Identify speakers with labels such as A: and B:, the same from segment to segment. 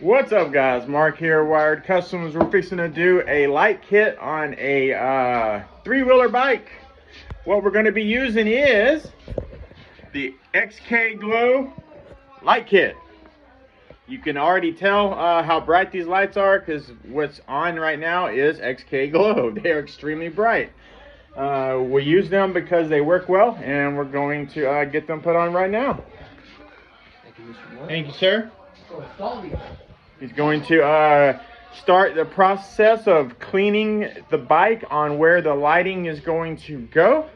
A: What's up, guys? Mark here, Wired Customs. We're fixing to do a light kit on a three-wheeler bike. What we're going to be using is the XK Glow light kit. You can already tell how bright these lights are because what's on right now is XK Glow. They are extremely bright. We use them because they work well, and we're going to get them put on right now.
B: Thank you, Mr. Moore.
A: Thank you, sir.
B: So
A: He's going to start the process of cleaning the bike on where the lighting is going to go.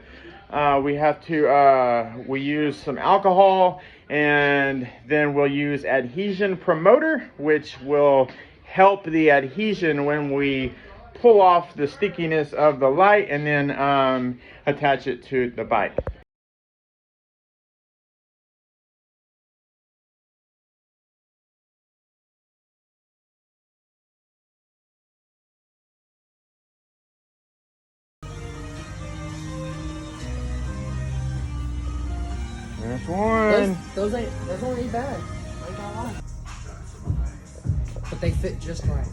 A: We use some alcohol, and then we'll use adhesion promoter, which will help the adhesion when we pull off the stickiness of the light and then attach it to the bike. There's one.
B: Those aren't bad. I ain't gonna lie. But they fit just right.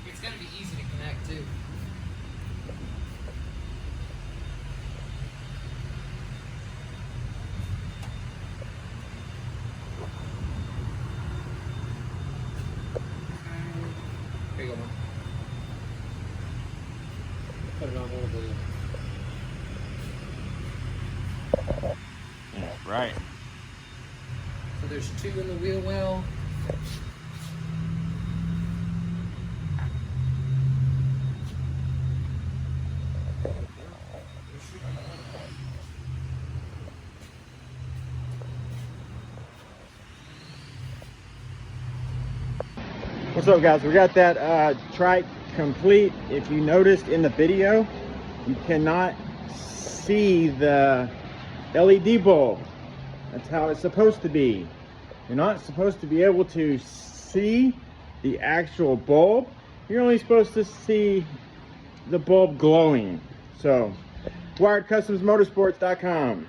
B: It's gonna be easy to connect too. Here you go, Mark. Put it on one of the...
A: Yeah, right.
B: So there's two in the wheel well.
A: What's up, guys? We got that trike complete. If you noticed in the video, you cannot see the LED bulb. That's how it's supposed to be. You're not supposed to be able to see the actual bulb. You're only supposed to see the bulb glowing. So, WiredCustomsMotorsports.com.